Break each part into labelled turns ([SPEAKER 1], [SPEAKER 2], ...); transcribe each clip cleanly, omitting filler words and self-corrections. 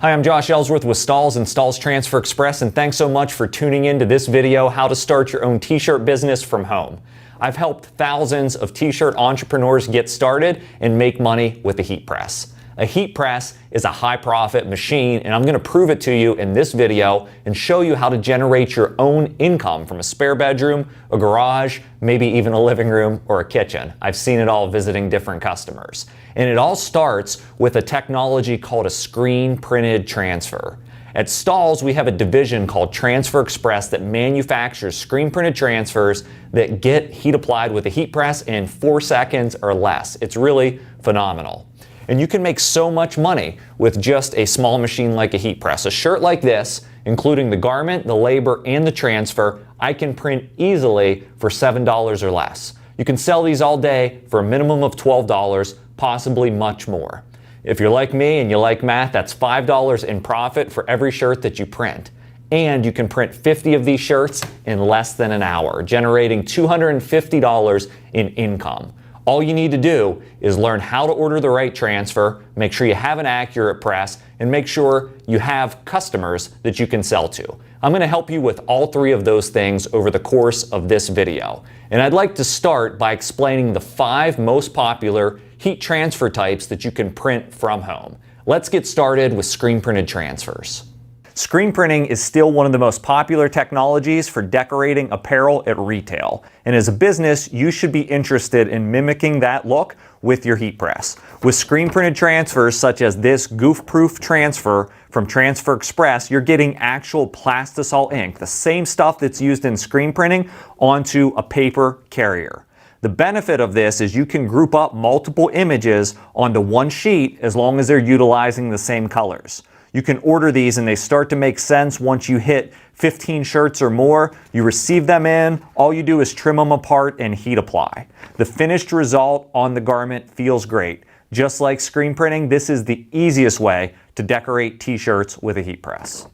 [SPEAKER 1] Hi, I'm Josh Ellsworth with Stalls Transfer Express, and thanks so much for tuning in to this video, how to start your own t-shirt business from home. I've helped thousands of t-shirt entrepreneurs get started and make money with a heat press. A heat press is a high profit machine, and I'm going to prove it to you in this video and show you how to generate your own income from a spare bedroom, a garage, maybe even a living room or a kitchen. I've seen it all visiting different customers. And it all starts with a technology called a screen printed transfer. At Stalls, we have a division called Transfer Express that manufactures screen printed transfers that get heat applied with a heat press in 4 seconds or less. It's really phenomenal. And you can make so much money with just a small machine like a heat press. A shirt like this, including the garment, the labor, and the transfer, I can print easily for $7 or less. You can sell these all day for a minimum of $12, possibly much more. If you're like me and you like math, that's $5 in profit for every shirt that you print. And you can print 50 of these shirts in less than an hour, generating $250 in income. All you need to do is learn how to order the right transfer, make sure you have an accurate press, and make sure you have customers that you can sell to. I'm going to help you with all three of those things over the course of this video. And I'd like to start by explaining the 5 most popular heat transfer types that you can print from home. Let's get started with screen printed transfers. Screen printing is still one of the most popular technologies for decorating apparel at retail. And as a business, you should be interested in mimicking that look with your heat press. With screen printed transfers such as this goof-proof transfer from Transfer Express, you're getting actual plastisol ink, the same stuff that's used in screen printing, onto a paper carrier. The benefit of this is you can group up multiple images onto one sheet as long as they're utilizing the same colors. You can order these and they start to make sense once you hit 15 shirts or more. You receive them in, all you do is trim them apart and heat apply. The finished result on the garment feels great. Just like screen printing, this is the easiest way to decorate t-shirts with a heat press.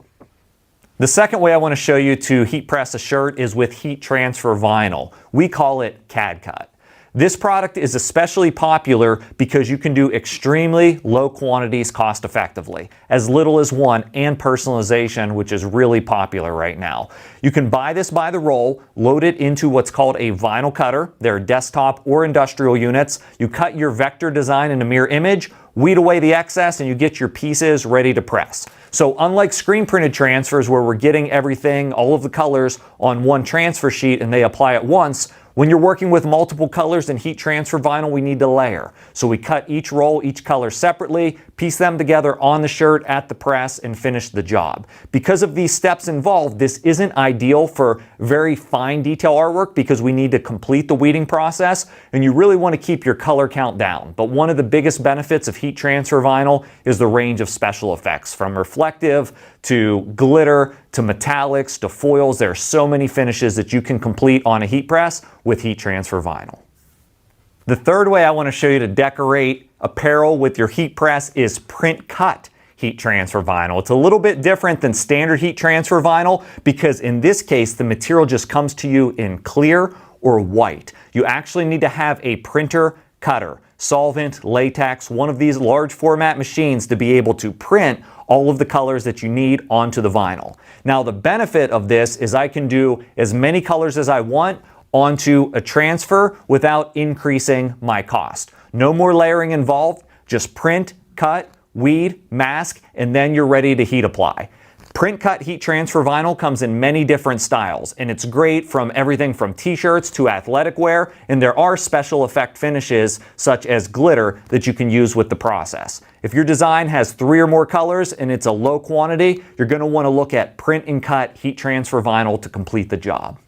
[SPEAKER 1] The second way I want to show you to heat press a shirt is with heat transfer vinyl. We call it CAD cut. This product is especially popular because you can do extremely low quantities cost effectively, as little as 1, and personalization, which is really popular right now. You can buy this by the roll, load it into what's called a vinyl cutter. There are desktop or industrial units. You cut your vector design in a mirror image, weed away the excess, and you get your pieces ready to press. So unlike screen printed transfers where we're getting everything, all of the colors on one transfer sheet and they apply at once, when you're working with multiple colors in heat transfer vinyl, we need to layer. So we cut each roll, each color separately, piece them together on the shirt at the press, and finish the job. Because of these steps involved, this isn't ideal for very fine detail artwork because we need to complete the weeding process, and you really want to keep your color count down. But one of the biggest benefits of heat transfer vinyl is the range of special effects, from reflective to glitter to metallics to foils. There are so many finishes that you can complete on a heat press with heat transfer vinyl. The third way I want to show you to decorate apparel with your heat press is print cut heat transfer vinyl. It's a little bit different than standard heat transfer vinyl because in this case the material just comes to you in clear or white. You actually need to have a printer cutter, solvent, latex, one of these large format machines to be able to print all of the colors that you need onto the vinyl. Now the benefit of this is I can do as many colors as I want onto a transfer without increasing my cost. No more layering involved, just print, cut, weed, mask, and then you're ready to heat apply. Print cut heat transfer vinyl comes in many different styles, and it's great from everything from t-shirts to athletic wear, and there are special effect finishes such as glitter that you can use with the process. If your design has 3 or more colors and it's a low quantity, you're going to want to look at print and cut heat transfer vinyl to complete the job.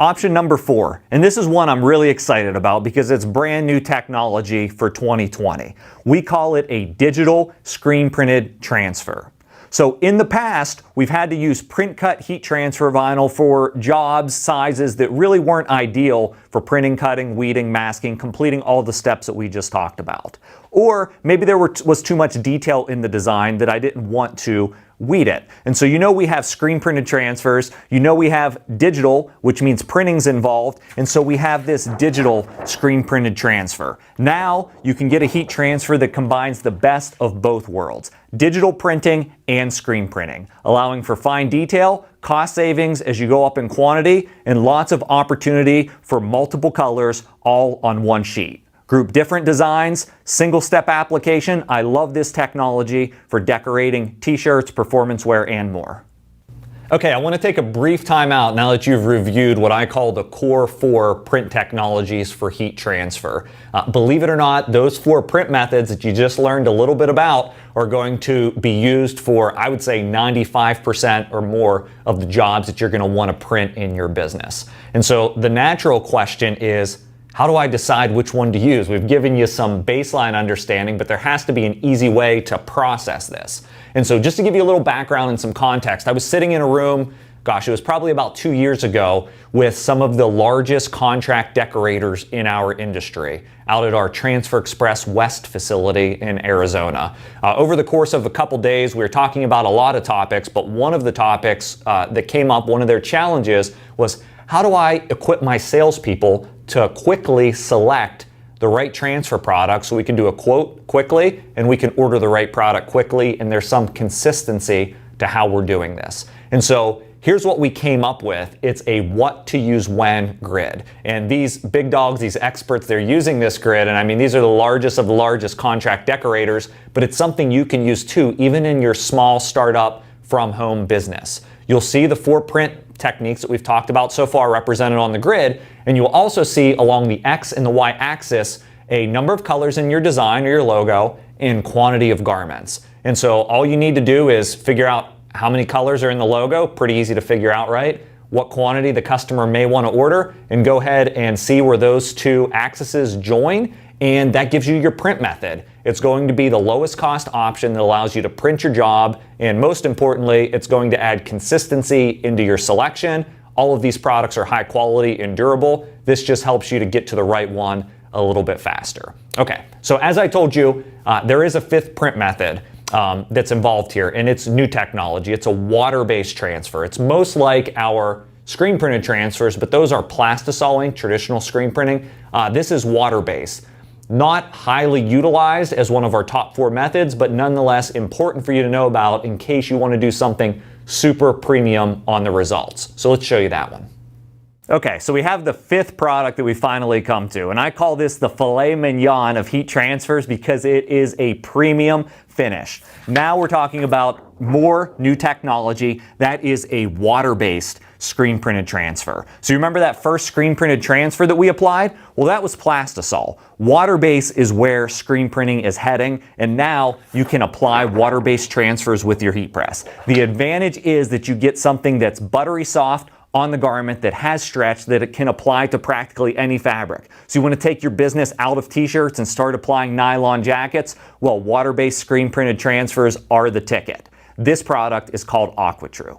[SPEAKER 1] Option number 4, and this is one I'm really excited about because it's brand new technology for 2020. We call it a digital screen printed transfer. So in the past, we've had to use print cut heat transfer vinyl for jobs, sizes that really weren't ideal for printing, cutting, weeding, masking, completing all the steps that we just talked about. Or maybe there was too much detail in the design that I didn't want to weed it. And so we have screen printed transfers, we have digital, which means printing's involved, and so we have this digital screen printed transfer. Now you can get a heat transfer that combines the best of both worlds, digital printing and screen printing, allowing for fine detail, cost savings as you go up in quantity, and lots of opportunity for multiple colors all on one sheet. Group different designs, single-step application. I love this technology for decorating t-shirts, performance wear, and more. Okay, I want to take a brief time out now that you've reviewed what I call the core 4 print technologies for heat transfer. Believe it or not, those 4 print methods that you just learned a little bit about are going to be used for, I would say, 95% or more of the jobs that you're going to want to print in your business. And so the natural question is, how do I decide which one to use? We've given you some baseline understanding, but there has to be an easy way to process this. And so just to give you a little background and some context, I was sitting in a room, gosh, it was probably about 2 years ago, with some of the largest contract decorators in our industry out at our Transfer Express West facility in Arizona. Over the course of a couple days, we were talking about a lot of topics, but one of the topics that came up, one of their challenges was, how do I equip my salespeople to quickly select the right transfer product so we can do a quote quickly and we can order the right product quickly, and there's some consistency to how we're doing this. And so here's what we came up with. It's a what to use when grid. And these big dogs, these experts, they're using this grid, and I mean, these are the largest of the largest contract decorators, but it's something you can use too, even in your small startup from home business. You'll see the 4 print techniques that we've talked about so far represented on the grid, and you'll also see along the X and the Y axis a number of colors in your design or your logo and quantity of garments. And so all you need to do is figure out how many colors are in the logo, pretty easy to figure out, right? What quantity the customer may want to order, and go ahead and see where those 2 axes join, and that gives you your print method. It's going to be the lowest cost option that allows you to print your job, and most importantly, it's going to add consistency into your selection. All of these products are high quality and durable. This just helps you to get to the right one a little bit faster. Okay, so as I told you, there is a 5th print method that's involved here, and it's new technology. It's a water-based transfer. It's most like our screen printed transfers, but those are plastisoling, traditional screen printing. This is water-based. Not highly utilized as one of our top 4 methods, but nonetheless important for you to know about in case you want to do something super premium on the results. So let's show you that one. Okay, so we have the 5th product that we finally come to, and I call this the filet mignon of heat transfers because it is a premium finish. Now we're talking about more new technology that is a water-based screen printed transfer. So you remember that first screen printed transfer that we applied? Well, that was plastisol. Water-based is where screen printing is heading, and now you can apply water-based transfers with your heat press. The advantage is that you get something that's buttery soft on the garment, that has stretch, that it can apply to practically any fabric. So you want to take your business out of t-shirts and start applying nylon jackets? Well, water-based screen printed transfers are the ticket. This product is called AquaTrue.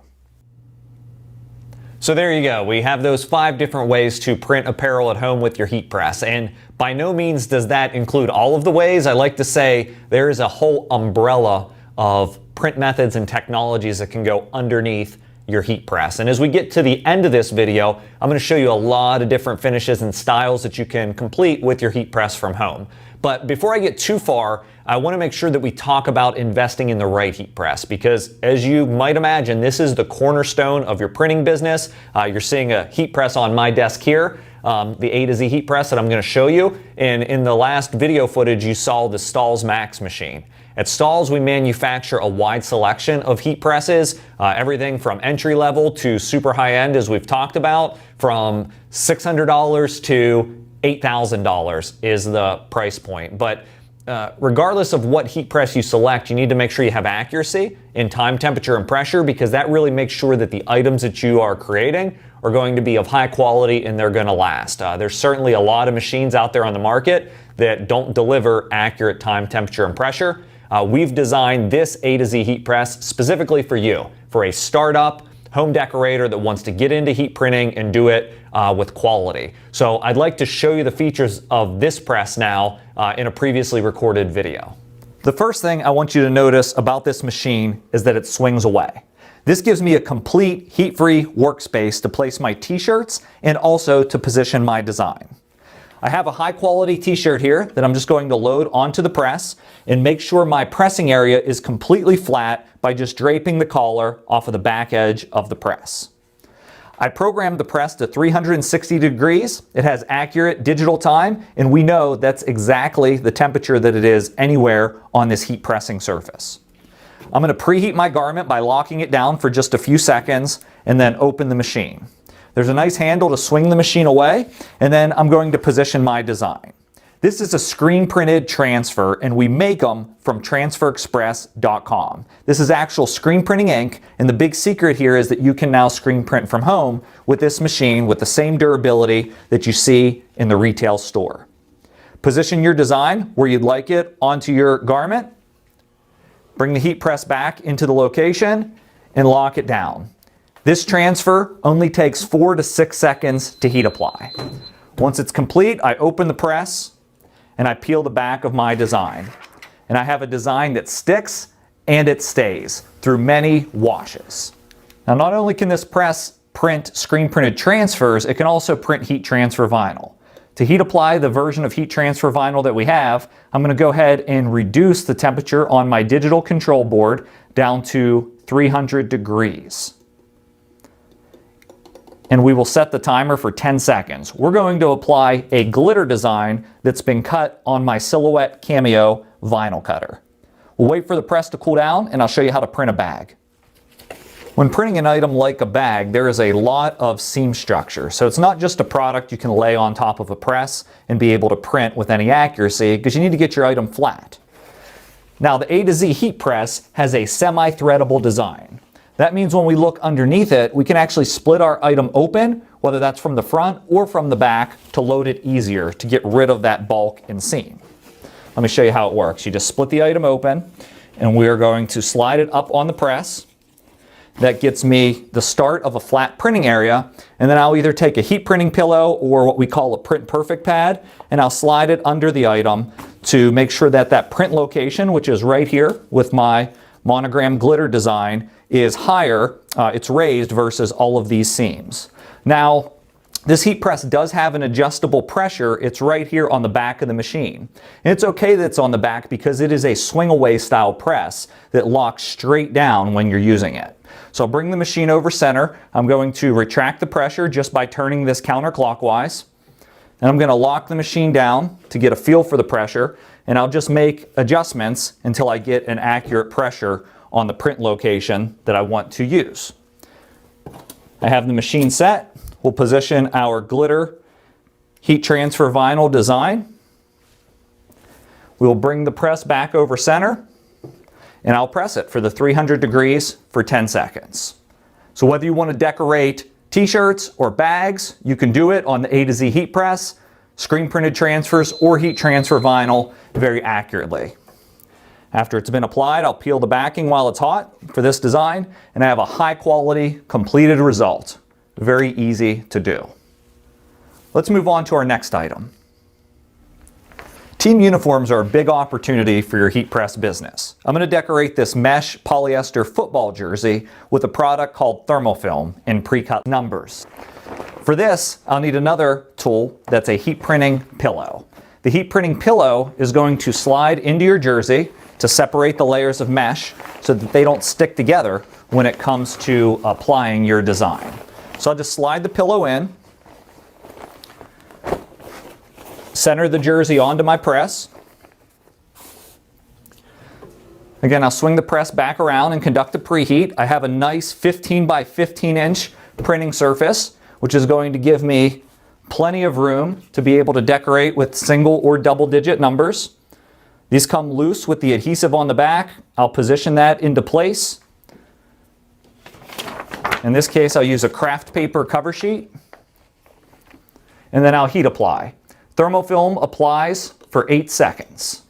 [SPEAKER 1] So there you go. We have those 5 different ways to print apparel at home with your heat press. And by no means does that include all of the ways. I like to say there is a whole umbrella of print methods and technologies that can go underneath your heat press. And as we get to the end of this video, I'm going to show you a lot of different finishes and styles that you can complete with your heat press from home. But before I get too far, I want to make sure that we talk about investing in the right heat press, because as you might imagine, this is the cornerstone of your printing business. You're seeing a heat press on my desk here, the A to Z heat press that I'm going to show you. And in the last video footage, you saw the Stahls Max machine. At Stahls, we manufacture a wide selection of heat presses, everything from entry level to super high end, as we've talked about, from $600 to $8,000 is the price point. But regardless of what heat press you select, you need to make sure you have accuracy in time, temperature, and pressure, because that really makes sure that the items that you are creating are going to be of high quality and they're going to last. There's certainly a lot of machines out there on the market that don't deliver accurate time, temperature, and pressure. We've designed this A to Z heat press specifically for you, for a startup home decorator that wants to get into heat printing and do it with quality. So I'd like to show you the features of this press now in a previously recorded video. The first thing I want you to notice about this machine is that it swings away. This gives me a complete heat-free workspace to place my t-shirts and also to position my design. I have a high-quality t-shirt here that I'm just going to load onto the press and make sure my pressing area is completely flat by just draping the collar off of the back edge of the press. I programmed the press to 360 degrees. It has accurate digital time, and we know that's exactly the temperature that it is anywhere on this heat pressing surface. I'm going to preheat my garment by locking it down for just a few seconds and then open the machine. There's a nice handle to swing the machine away, and then I'm going to position my design. This is a screen printed transfer, and we make them from transferexpress.com. This is actual screen printing ink, and the big secret here is that you can now screen print from home with this machine with the same durability that you see in the retail store. Position your design where you'd like it onto your garment. Bring the heat press back into the location and lock it down. This transfer only takes 4 to 6 seconds to heat apply. Once it's complete, I open the press and I peel the back of my design. And I have a design that sticks and it stays through many washes. Now, not only can this press print screen printed transfers, it can also print heat transfer vinyl. To heat apply the version of heat transfer vinyl that we have, I'm going to go ahead and reduce the temperature on my digital control board down to 300 degrees. And we will set the timer for 10 seconds. We're going to apply a glitter design that's been cut on my Silhouette Cameo vinyl cutter. We'll wait for the press to cool down and I'll show you how to print a bag. When printing an item like a bag, there is a lot of seam structure. So it's not just a product you can lay on top of a press and be able to print with any accuracy, because you need to get your item flat. Now, the A to Z heat press has a semi-threadable design. That means when we look underneath it, we can actually split our item open, whether that's from the front or from the back, to load it easier, to get rid of that bulk and seam. Let me show you how it works. You just split the item open, and we are going to slide it up on the press. That gets me the start of a flat printing area, and then I'll either take a heat printing pillow or what we call a print perfect pad, and I'll slide it under the item to make sure that that print location, which is right here with my monogram glitter design, is higher, it's raised versus all of these seams. Now, this heat press does have an adjustable pressure. It's right here on the back of the machine. And it's okay that it's on the back because it is a swing away style press that locks straight down when you're using it. So I'll bring the machine over center. I'm going to retract the pressure just by turning this counterclockwise. And I'm going to lock the machine down to get a feel for the pressure. And I'll just make adjustments until I get an accurate pressure on the print location that I want to use. I have the machine set. We'll position our glitter heat transfer vinyl design. We'll bring the press back over center, and I'll press it for the 300 degrees for 10 seconds. So whether you want to decorate t-shirts or bags, you can do it on the A to Z heat press, screen printed transfers, or heat transfer vinyl very accurately. After it's been applied, I'll peel the backing while it's hot for this design, and I have a high quality completed result. Very easy to do. Let's move on to our next item. Team uniforms are a big opportunity for your heat press business. I'm going to decorate this mesh polyester football jersey with a product called thermofilm in pre-cut numbers. For this, I'll need another tool that's a heat printing pillow. The heat printing pillow is going to slide into your jersey to separate the layers of mesh so that they don't stick together when it comes to applying your design. So I'll just slide the pillow in, center the jersey onto my press. Again, I'll swing the press back around and conduct a preheat. I have a nice 15 by 15 inch printing surface, which is going to give me plenty of room to be able to decorate with single or double digit numbers. These come loose with the adhesive on the back. I'll position that into place. In this case, I'll use a craft paper cover sheet, and then I'll heat apply. Thermofilm applies for 8 seconds.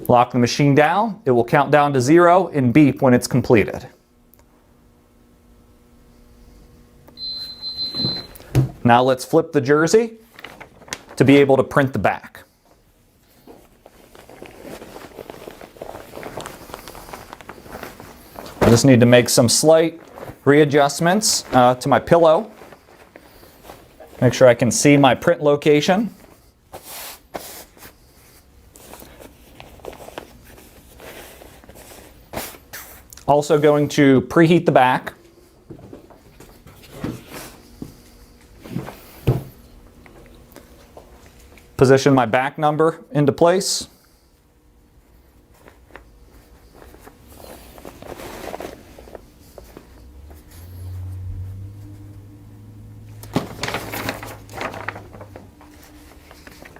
[SPEAKER 1] Lock the machine down. It will count down to 0 and beep when it's completed. Now let's flip the jersey to be able to print the back.
[SPEAKER 2] just need to make some slight readjustments to my pillow. Make sure I can see my print location. Also going to preheat the back. Position my back number into place.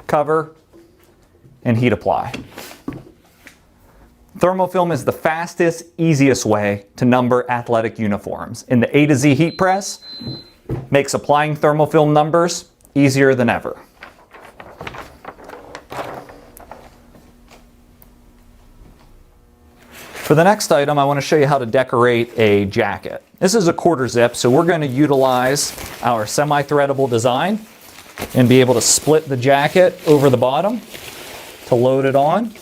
[SPEAKER 2] Cover and heat apply. Thermofilm is the fastest, easiest way to number athletic uniforms, and the A to Z heat press makes applying thermofilm numbers easier than ever. For the next item, I want to show you how to decorate a jacket. This is a quarter zip, so we're going to utilize our semi-threadable design and be able to split the jacket over the bottom to load it on.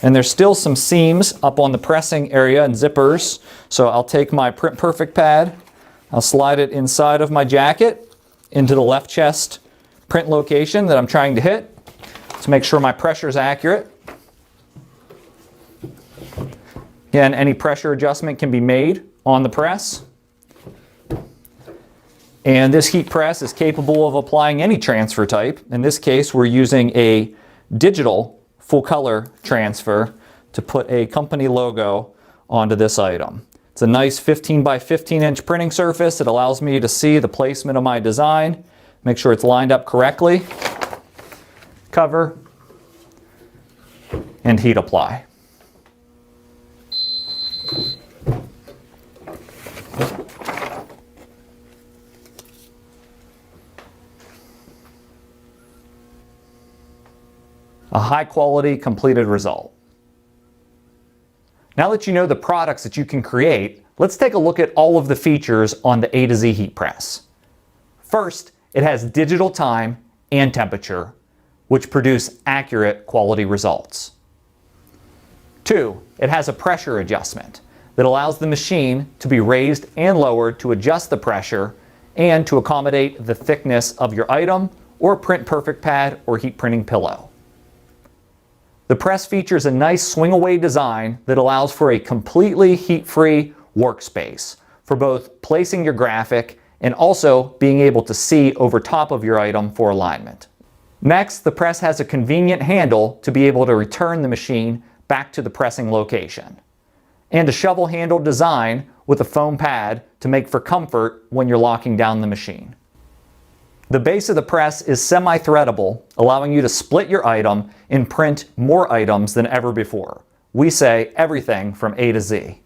[SPEAKER 2] And there's still some seams up on the pressing area and zippers, so I'll take my Print Perfect pad, I'll slide it inside of my jacket into the left chest print location that I'm trying to hit to make sure my pressure is accurate. Again, any pressure adjustment can be made on the press. And this heat press is capable of applying any transfer type. In this case, we're using a digital full color transfer to put a company logo onto this item. It's a nice 15 by 15 inch printing surface. It allows me to see the placement of my design, make sure it's lined up correctly, cover, and heat apply. A high quality completed result. Now that you know the products that you can create, let's take a look at all of the features on the A to Z heat press. First, it has digital time and temperature, which produce accurate quality results. 2, it has a pressure adjustment that allows the machine to be raised and lowered to adjust the pressure and to accommodate the thickness of your item or Print Perfect pad or heat printing pillow. The press features a nice swing-away design that allows for a completely heat-free workspace for both placing your graphic and also being able to see over top of your item for alignment. Next, the press has a convenient handle to be able to return the machine back to the pressing location, and a shovel handle design with a foam pad to make for comfort when you're locking down the machine. The base of the press is semi-threadable, allowing you to split your item and print more items than ever before. We say everything from A to Z.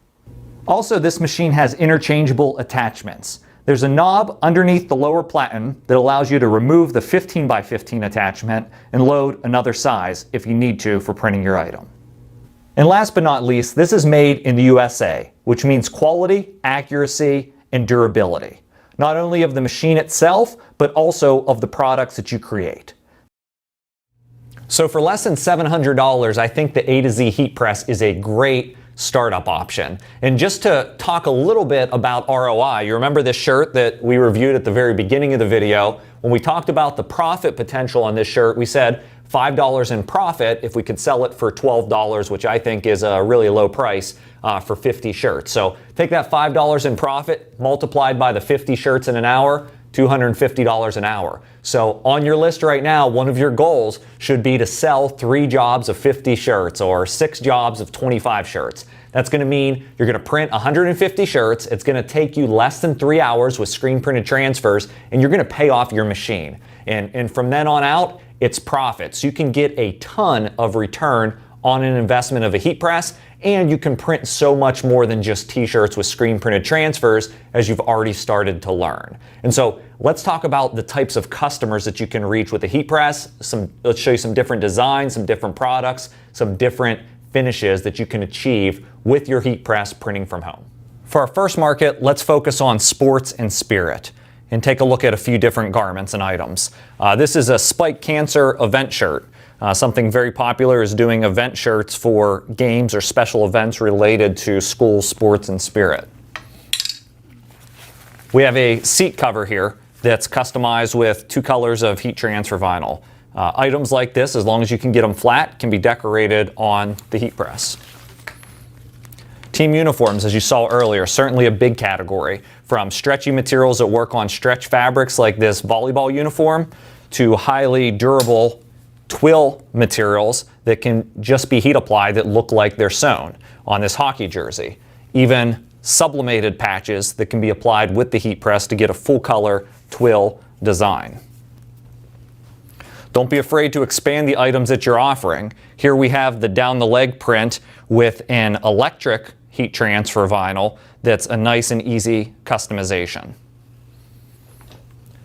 [SPEAKER 2] Also, this machine has interchangeable attachments. There's a knob underneath the lower platen that allows you to remove the 15 by 15 attachment and load another size if you need to for printing your item. And last but not least, this is made in the USA, which means quality, accuracy, and durability. Not only of the machine itself, but also of the products that you create. So for less than $700, I think the A to Z heat press is a great startup option. And just to talk a little bit about ROI, you remember this shirt that we reviewed at the very beginning of the video? When we talked about the profit potential on this shirt, we said $5 in profit if we could sell it for $12, which I think is a really low price for 50 shirts. So take that $5 in profit multiplied by the 50 shirts in an hour, $250 an hour. So on your list right now, one of your goals should be to sell 3 jobs of 50 shirts or 6 jobs of 25 shirts. That's going to mean you're going to print 150 shirts. It's going to take you less than 3 hours with screen printed transfers, and you're going to pay off your machine. And from then on out, it's profits. You can get a ton of return on an investment of a heat press, and you can print so much more than just t-shirts with screen printed transfers, as you've already started to learn. And so let's talk about the types of customers that you can reach with a heat press. Let's show you some different designs, some different products, some different finishes that you can achieve with your heat press printing from home. For our first market, let's focus on sports and spirit and take a look at a few different garments and items. This is a Spike Cancer event shirt.
[SPEAKER 1] Something very popular is doing event shirts for games or special events related to school sports and spirit. We have a seat cover here that's customized with 2 colors of heat transfer vinyl. Items like this, as long as you can get them flat, can be decorated on the heat press. Team uniforms, as you saw earlier, certainly a big category. From stretchy materials that work on stretch fabrics like this volleyball uniform to highly durable twill materials that can just be heat applied that look like they're sewn on this hockey jersey. Even sublimated patches that can be applied with the heat press to get a full color twill design. Don't be afraid to expand the items that you're offering. Here we have the down the leg print with an electric heat transfer vinyl that's a nice and easy customization.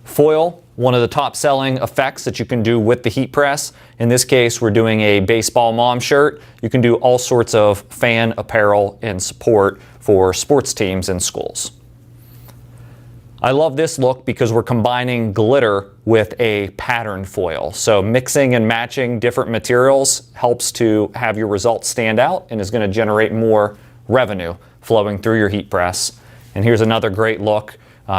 [SPEAKER 1] Foil, one of the top selling effects that you can do with the heat press. In this case, we're doing a baseball mom shirt. You can do all sorts of fan apparel and support for sports teams and schools. I love this look because we're combining glitter with a patterned foil. So mixing and matching different materials helps to have your results stand out and is going to generate more revenue flowing through your heat press. And here's another great look,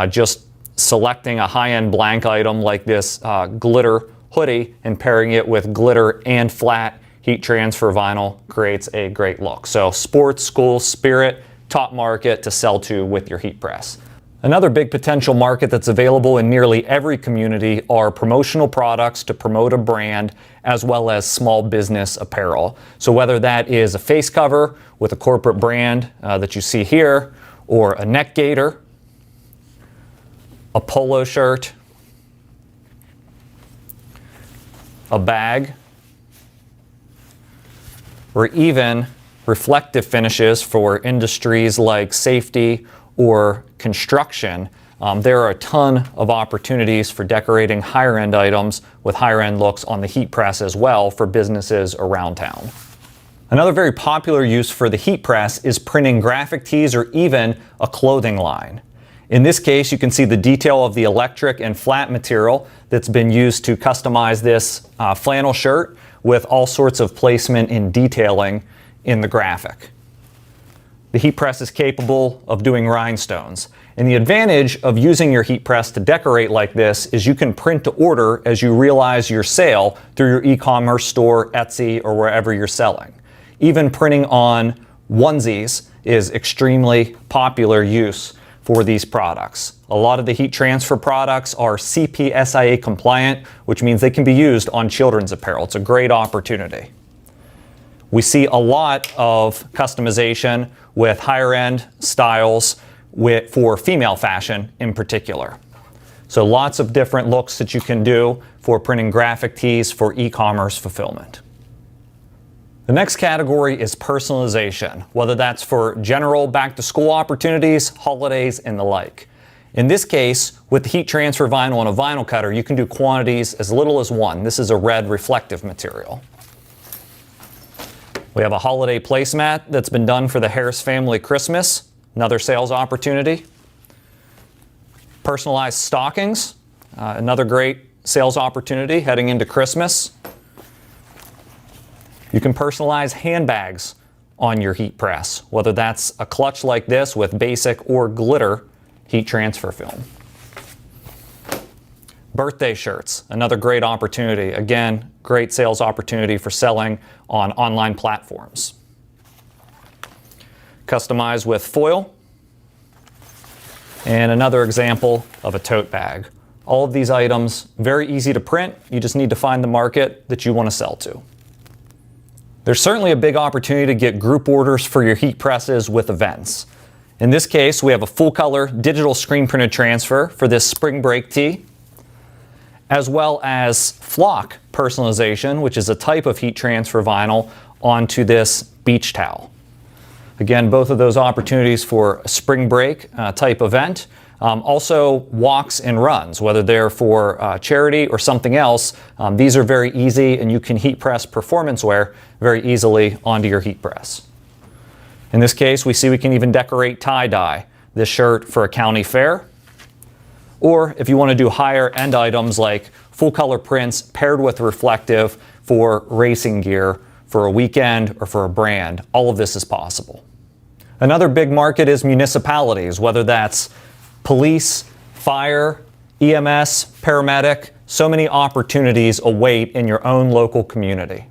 [SPEAKER 1] just selecting a high-end blank item like this glitter hoodie and pairing it with glitter and flat heat transfer vinyl creates a great look. So sports, school, spirit, top market to sell to with your heat press. Another big potential market that's available in nearly every community are promotional products to promote a brand, as well as small business apparel. So whether that is a face cover with a corporate brand that you see here, or a neck gaiter, a polo shirt, a bag, or even reflective finishes for industries like safety or construction, there are a ton of opportunities for decorating higher end items with higher end looks on the heat press as well for businesses around town. Another very popular use for the heat press is printing graphic tees or even a clothing line. In this case, you can see the detail of the electric and flat material that's been used to customize this flannel shirt with all sorts of placement and detailing in the graphic. The heat press is capable of doing rhinestones. And the advantage of using your heat press to decorate like this is you can print to order as you realize your sale through your e-commerce store, Etsy, or wherever you're selling. Even printing on onesies is extremely popular use for these products. A lot of the heat transfer products are CPSIA compliant, which means they can be used on children's apparel. It's a great opportunity. We see a lot of customization with higher end styles for female fashion in particular. So lots of different looks that you can do for printing graphic tees for e-commerce fulfillment. The next category is personalization, whether that's for general back to school opportunities, holidays, and the like. In this case, with the heat transfer vinyl and a vinyl cutter, you can do quantities as little as 1. This is a red reflective material. We have a holiday placemat that's been done for the Harris family Christmas, another sales opportunity. Personalized stockings, another great sales opportunity heading into Christmas. You can personalize handbags on your heat press, whether that's a clutch like this with basic or glitter heat transfer film. Birthday shirts, another great opportunity. Again, great sales opportunity for selling on online platforms. Customized with foil. And another example of a tote bag. All of these items, very easy to print. You just need to find the market that you want to sell to. There's certainly a big opportunity to get group orders for your heat presses with events. In this case, we have a full color digital screen printed transfer for this spring break tee, as well as flock personalization, which is a type of heat transfer vinyl onto this beach towel. Again, both of those opportunities for a spring break type event. Also walks and runs, whether they're for charity or something else. These are very easy, and you can heat press performance wear very easily onto your heat press. In this case, we see we can even decorate tie-dye this shirt for a county fair. Or if you want to do higher end items like full color prints paired with reflective for racing gear, for a weekend, or for a brand. All of this is possible. Another big market is municipalities, whether that's police, fire, EMS, paramedic. So many opportunities await in your own local community.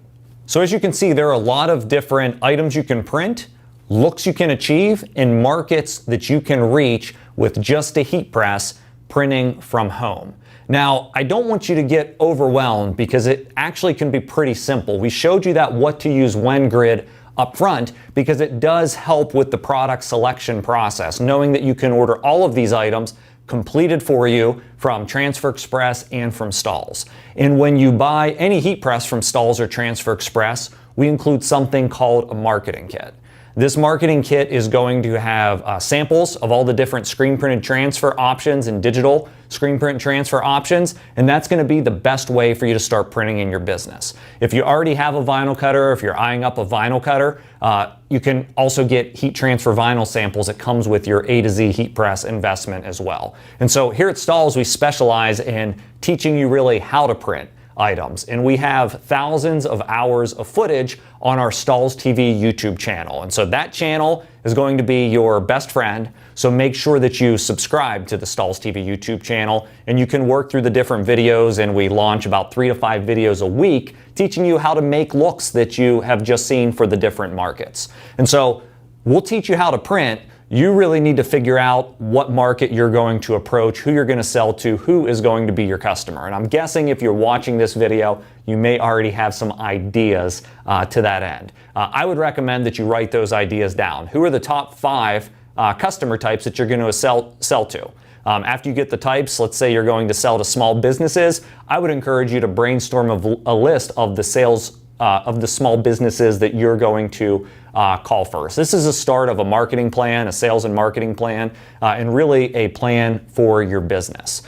[SPEAKER 1] So as you can see, there are a lot of different items you can print, looks you can achieve, and markets that you can reach with just a heat press printing from home. Now, I don't want you to get overwhelmed because it actually can be pretty simple. We showed you that what to use when grid up front because it does help with the product selection process, knowing that you can order all of these items completed for you from Transfer Express and from Stalls. And when you buy any heat press from Stalls or Transfer Express, we include something called a marketing kit. This marketing kit is going to have samples of all the different screen printed transfer options and digital screen print transfer options, and that's going to be the best way for you to start printing in your business. If you already have a vinyl cutter, if you're eyeing up a vinyl cutter, you can also get heat transfer vinyl samples. It comes with your A to Z heat press investment as well. And so here at Stalls, we specialize in teaching you really how to print items, and we have thousands of hours of footage on our Stalls TV YouTube channel, and so that channel is going to be your best friend. So make sure that you subscribe to the Stalls TV YouTube channel, and you can work through the different videos, and we launch about 3 to 5 videos a week teaching you how to make looks that you have just seen for the different markets. And so we'll teach you how to print. You really need to figure out what market you're going to approach, who you're going to sell to, who is going to be your customer. And I'm guessing if you're watching this video, you may already have some ideas to that end. I would recommend that you write those ideas down. Who are the top 5 customer types that you're going to sell to? After you get the types, let's say you're going to sell to small businesses, I would encourage you to brainstorm a list of the sales of the small businesses that you're going to call first. This is a start of a marketing plan, a sales and marketing plan, and really a plan for your business.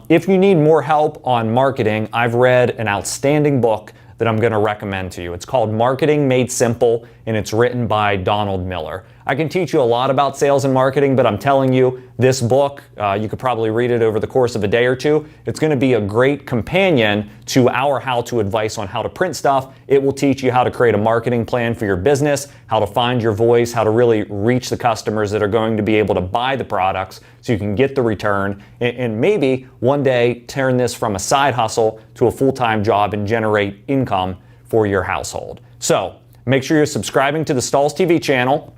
[SPEAKER 1] If you need more help on marketing, I've read an outstanding book that I'm going to recommend to you. It's called Marketing Made Simple, and it's written by Donald Miller. I can teach you a lot about sales and marketing, but I'm telling you, this book, you could probably read it over the course of a day or two. It's going to be a great companion to our how-to advice on how to print stuff. It will teach you how to create a marketing plan for your business, how to find your voice, how to really reach the customers that are going to be able to buy the products so you can get the return, and maybe one day turn this from a side hustle to a full-time job and generate income for your household. So make sure you're subscribing to the Stalls TV channel.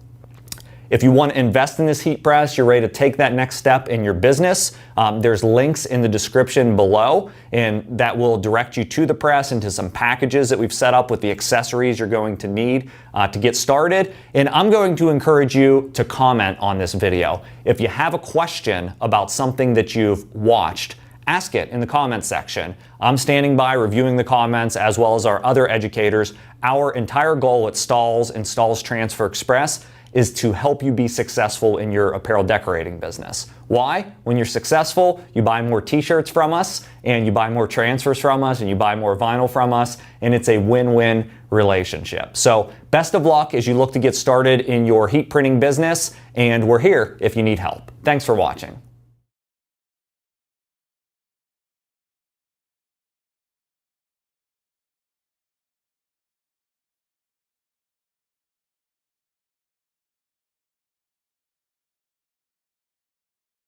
[SPEAKER 1] If you want to invest in this heat press, you're ready to take that next step in your business, there's links in the description below, and that will direct you to the press and to some packages that we've set up with the accessories you're going to need to get started. And I'm going to encourage you to comment on this video. If you have a question about something that you've watched, ask it in the comments section. I'm standing by reviewing the comments as well as our other educators. Our entire goal at Stalls and Stalls Transfer Express is to help you be successful in your apparel decorating business. Why? When you're successful, you buy more t-shirts from us, and you buy more transfers from us, and you buy more vinyl from us, and it's a win-win relationship. So best of luck as you look to get started in your heat printing business, and we're here if you need help. Thanks for watching.